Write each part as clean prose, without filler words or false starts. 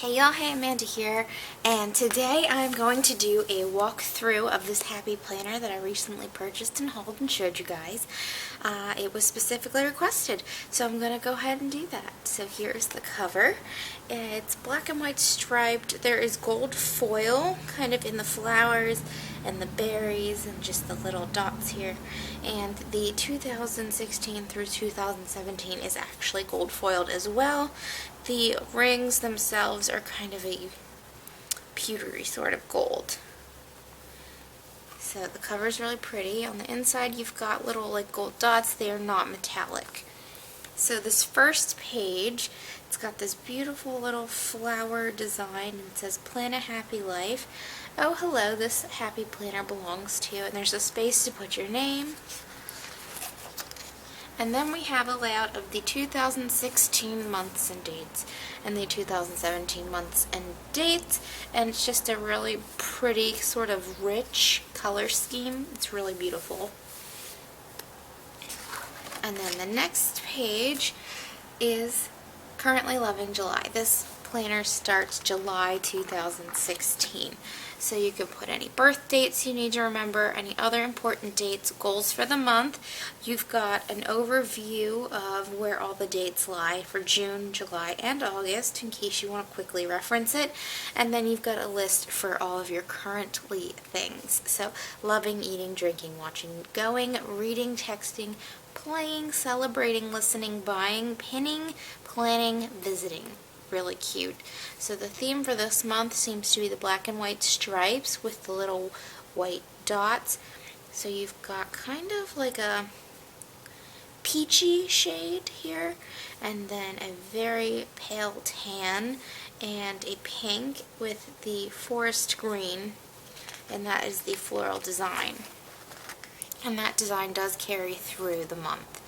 Hey y'all, hey, Amanda here, and today I'm going to do a walkthrough of this happy planner that I recently purchased and hauled and showed you guys. It was specifically requested, so I'm going to go ahead and do that. So here's the cover. It's black and white striped. There is gold foil kind of in the flowers and the berries and just the little dots here. And the 2016 through 2017 is actually gold foiled as well. The rings themselves are kind of a pewtery sort of gold. So the cover is really pretty. On the inside you've got little like gold dots. They are not metallic. So this first page, it's got this beautiful little flower design, and it says plan a happy life. Oh hello, this happy planner belongs to you, and there's a space to put your name. And then we have a layout of the 2016 months and dates and the 2017 months and dates, and it's just a really pretty sort of rich color scheme. It's really beautiful. And then the next page is currently loving July. This planner starts July 2016. So you can put any birth dates you need to remember, any other important dates, goals for the month. You've got an overview of where all the dates lie for June, July, and August in case you want to quickly reference it. And then you've got a list for all of your currently things. So loving, eating, drinking, watching, going, reading, texting, playing, celebrating, listening, buying, pinning, planning, visiting. Really cute. So the theme for this month seems to be the black and white stripes with the little white dots. So you've got kind of like a peachy shade here, and then a very pale tan, and a pink with the forest green, and that is the floral design. And that design does carry through the month.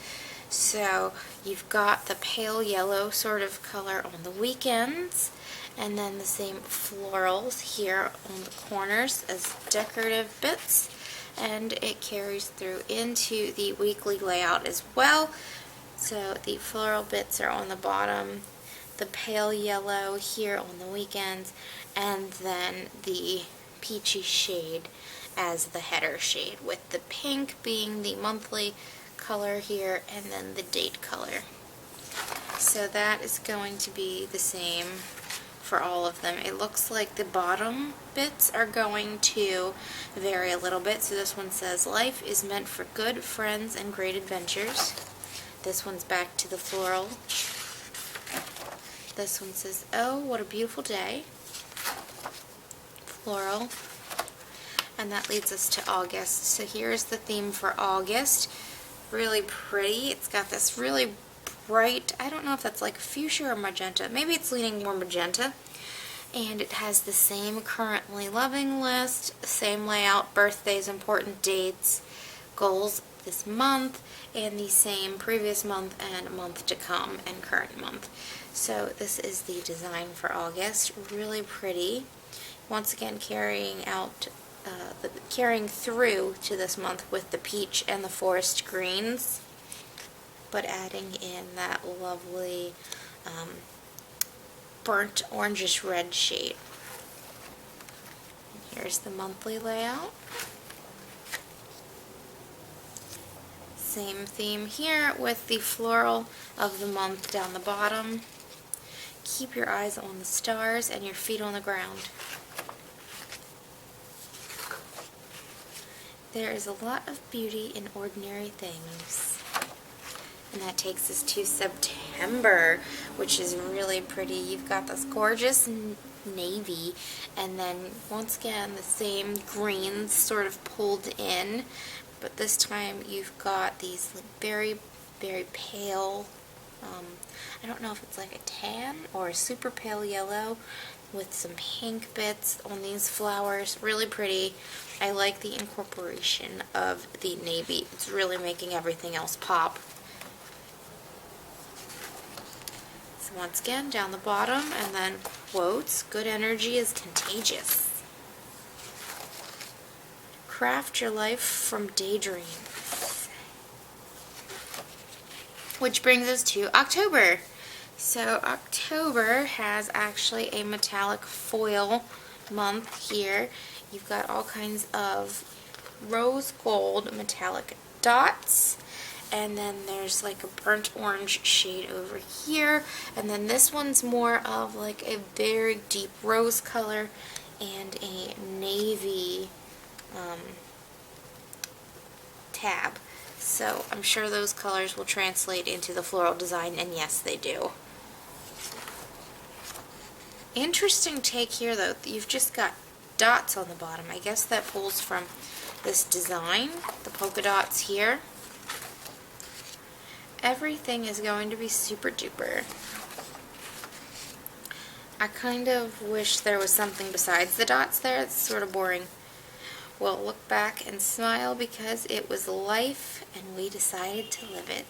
So you've got the pale yellow sort of color on the weekends, and then the same florals here on the corners as decorative bits, and it carries through into the weekly layout as well. So the floral bits are on the bottom, the pale yellow here on the weekends, and then the peachy shade as the header shade, with the pink being the monthly color here, and then the date color. So that is going to be the same for all of them. It looks like the bottom bits are going to vary a little bit. So this one says life is meant for good friends and great adventures. This one's back to the floral. This one says oh what a beautiful day, floral. And that leads us to August. So here's the theme for August. Really pretty. It's got this really bright, I don't know if that's like fuchsia or magenta, maybe it's leaning more magenta, and it has the same currently loving list, same layout, birthdays, important dates, goals this month, and the same previous month and month to come and current month. So this is the design for August. Really pretty. Once again carrying out carrying through to this month with the peach and the forest greens, but adding in that lovely burnt orangish red shade. Here's the monthly layout. Same theme here with the floral of the month down the bottom. Keep your eyes on the stars and your feet on the ground. There is a lot of beauty in ordinary things. And that takes us to September, which is really pretty. You've got this gorgeous navy, and then once again the same greens sort of pulled in, but this time you've got these very, very pale, I don't know if it's like a tan or a super pale yellow with some pink bits on these flowers. Really pretty. I like the incorporation of the navy. It's really making everything else pop. So once again, down the bottom, and then quotes, good energy is contagious. Craft your life from daydreams. Which brings us to October. So October October has actually a metallic foil month here. You've got all kinds of rose gold metallic dots, and then there's like a burnt orange shade over here, and then this one's more of like a very deep rose color and a navy tab. So I'm sure those colors will translate into the floral design, and yes, they do. Interesting take here though, you've just got dots on the bottom. I guess that pulls from this design, the polka dots here. Everything is going to be super duper. I kind of wish there was something besides the dots there. It's sort of boring. Well, look back and smile because it was life and we decided to live it.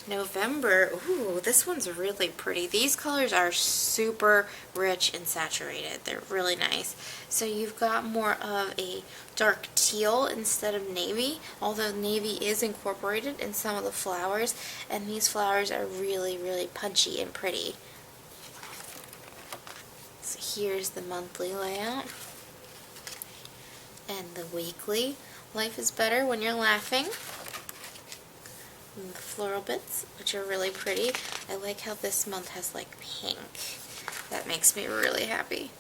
November, ooh, this one's really pretty. These colors are super rich and saturated. They're really nice. So you've got more of a dark teal instead of navy, although navy is incorporated in some of the flowers, and these flowers are really, really punchy and pretty. So here's the monthly layout and the weekly. Life is better when you're laughing. And the floral bits, which are really pretty. I like how this month has like pink. That makes me really happy.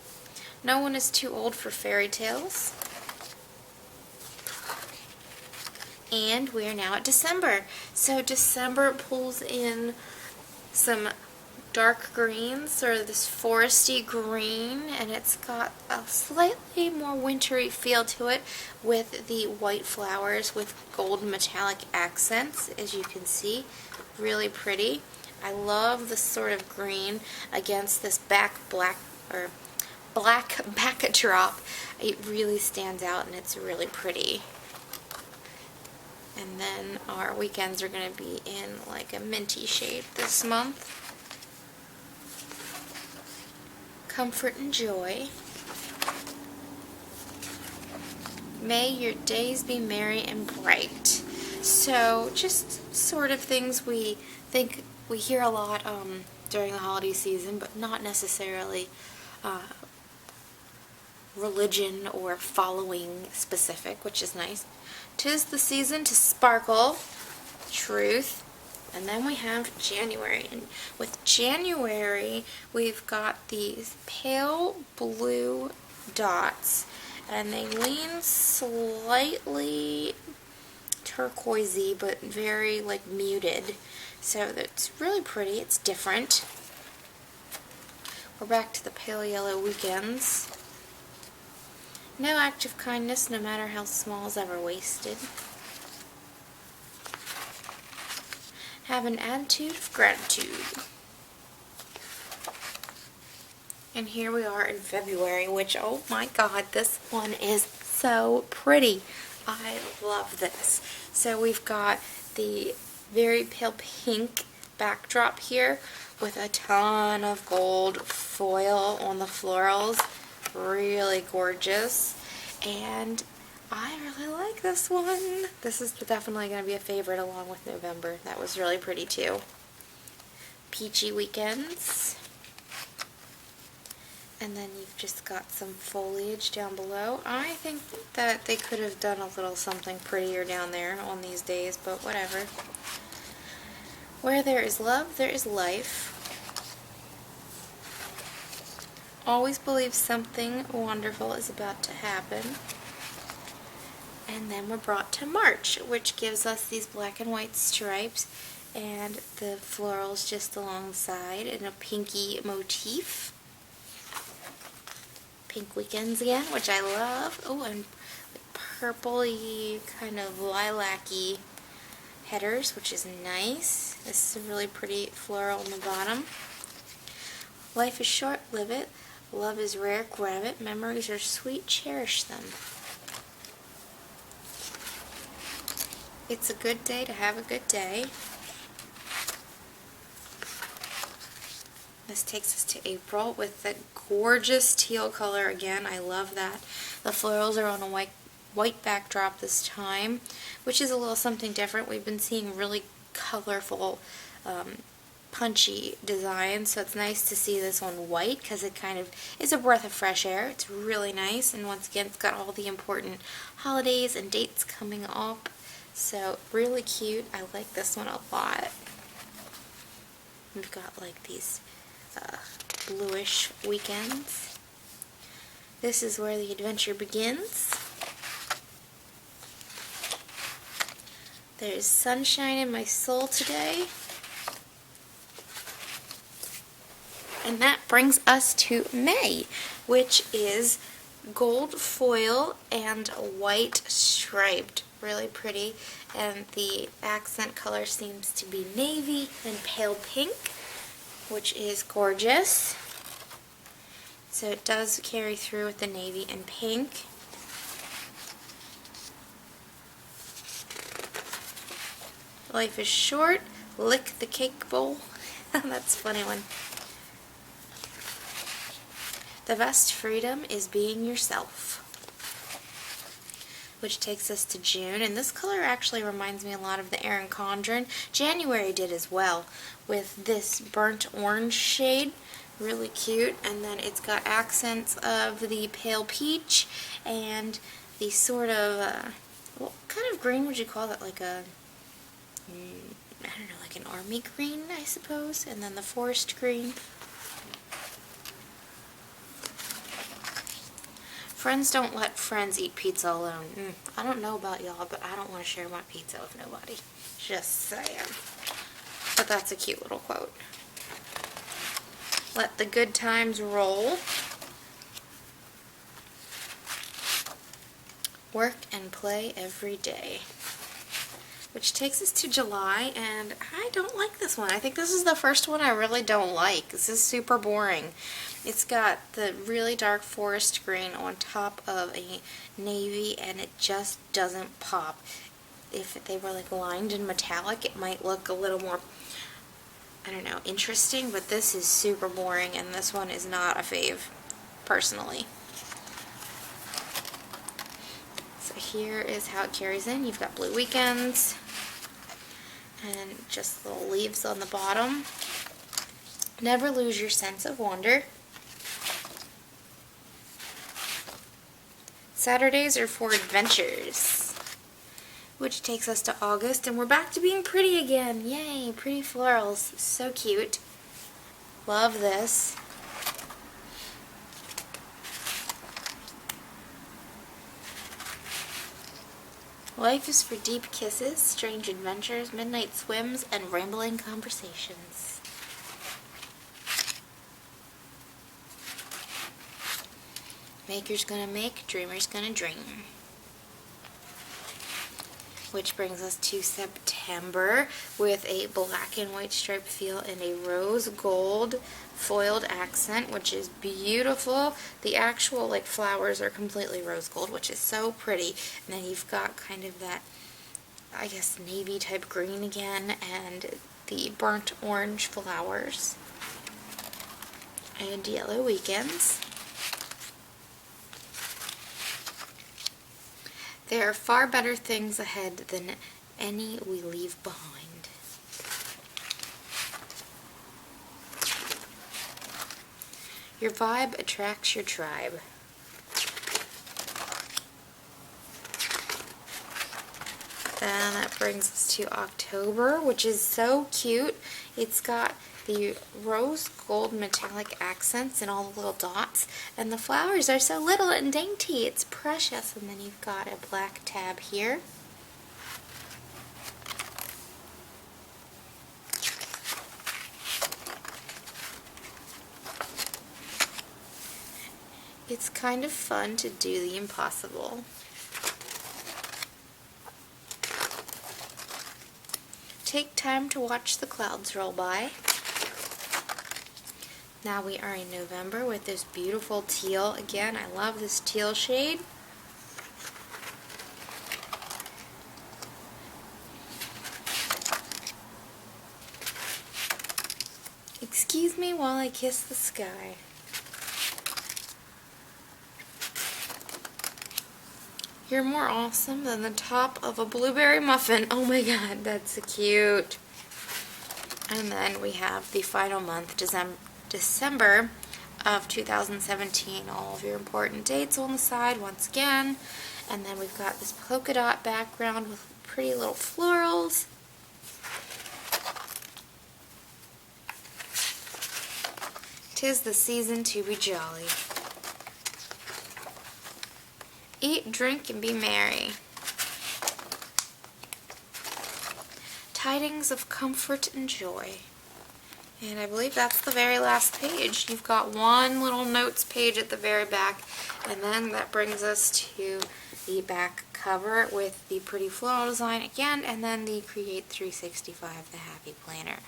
No one is too old for fairy tales. And we are now at December. So December pulls in some dark greens, sort of this foresty green, and it's got a slightly more wintry feel to it with the white flowers with gold metallic accents, as you can see. Really pretty. I love this sort of green against this black backdrop. It really stands out and it's really pretty. And then our weekends are going to be in like a minty shade this month. Comfort and joy. May your days be merry and bright. So just sort of things we think we hear a lot during the holiday season, but not necessarily religion or following specific, which is nice. 'Tis the season to sparkle. Truth. And then we have January, and with January we've got these pale blue dots, and they lean slightly turquoisey but very like muted, so that's really pretty. It's different. We're back to the pale yellow weekends. No act of kindness, no matter how small, is ever wasted. Have an attitude of gratitude. And here we are in February, which, oh my god, this one is so pretty. I love this. So we've got the very pale pink backdrop here with a ton of gold foil on the florals. Really gorgeous. And I really like this one. This is definitely going to be a favorite along with November. That was really pretty too. Peachy weekends. And then you've just got some foliage down below. I think that they could have done a little something prettier down there on these days, but whatever. Where there is love, there is life. Always believe something wonderful is about to happen. And then we're brought to March, which gives us these black and white stripes and the florals just alongside in a pinky motif. Pink weekends again, which I love. Oh, and purpley, kind of lilac-y headers, which is nice. This is a really pretty floral on the bottom. Life is short, live it. Love is rare, grab it. Memories are sweet, cherish them. It's a good day to have a good day. This takes us to April with the gorgeous teal color again. I love that. The florals are on a white backdrop this time, which is a little something different. We've been seeing really colorful punchy design, so it's nice to see this one white because it kind of is a breath of fresh air. It's really nice, and once again, it's got all the important holidays and dates coming up, so really cute. I like this one a lot. We've got like these bluish weekends. This is where the adventure begins. There's sunshine in my soul today. And that brings us to May, which is gold foil and white striped. Really pretty. And the accent color seems to be navy and pale pink, which is gorgeous. So it does carry through with the navy and pink. Life is short. Lick the cake bowl. That's a funny one. The best freedom is being yourself, which takes us to June, and this color actually reminds me a lot of the ERIN CONDREN. January did as well, with this burnt orange shade, really cute, and then it's got accents of the pale peach and the sort of, what kind of green would you call that, like a, I don't know, like an army green, I suppose, and then the forest green. Friends don't let friends eat pizza alone. I don't know about y'all, but I don't want to share my pizza with nobody. Just saying. But that's a cute little quote. Let the good times roll. Work and play every day. Which takes us to July, and I don't like this one. I think this is the first one I really don't like. This is super boring. It's got the really dark forest green on top of a navy, and it just doesn't pop. If they were like lined in metallic, it might look a little more, I don't know, interesting, but this is super boring, and this one is not a fave, personally. So here is how it carries in. You've got blue weekends, and just little leaves on the bottom. Never lose your sense of wonder. Saturdays are for adventures, which takes us to August, and we're back to being pretty again. Yay, pretty florals. So cute. Love this. Life is for deep kisses, strange adventures, midnight swims, and rambling conversations. Maker's gonna make, dreamer's gonna dream. Which brings us to September with a black and white striped feel and a rose gold foiled accent, which is beautiful. The actual like flowers are completely rose gold, which is so pretty. And then you've got kind of that, I guess, navy type green again, and the burnt orange flowers. And yellow weekends. There are far better things ahead than any we leave behind. Your vibe attracts your tribe. Then that brings us to October, which is so cute. It's got the rose gold metallic accents and all the little dots, and the flowers are so little and dainty. It's precious. And then you've got a black tab here. It's kind of fun to do the impossible. Take time to watch the clouds roll by. Now we are in November with this beautiful teal. Again, I love this teal shade. Excuse me while I kiss the sky. You're more awesome than the top of a blueberry muffin. Oh my god, that's so cute. And then we have the final month, December of 2017. All of your important dates on the side once again. And then we've got this polka dot background with pretty little florals. "'Tis the season to be jolly. Eat, drink, and be merry. Tidings of comfort and joy." And I believe that's the very last page. You've got one little notes page at the very back, and then that brings us to the back cover with the pretty floral design again, and then the Create 365, the Happy Planner.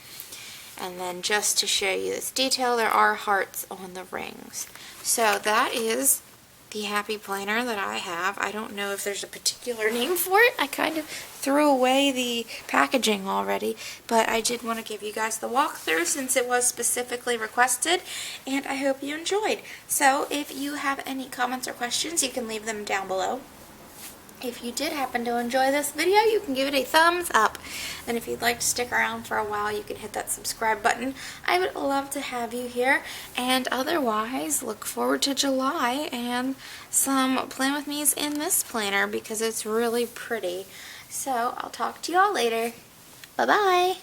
And then just to show you this detail, there are hearts on the rings. So that is the Happy Planner that I have. I don't know if there's a particular name for it. I kind of threw away the packaging already, but I did want to give you guys the walkthrough since it was specifically requested, and I hope you enjoyed. So if you have any comments or questions, you can leave them down below. If you did happen to enjoy this video, you can give it a thumbs up. And if you'd like to stick around for a while, you can hit that subscribe button. I would love to have you here. And otherwise, look forward to July and some Plan With Me's in this planner because it's really pretty. So I'll talk to y'all later. Bye-bye.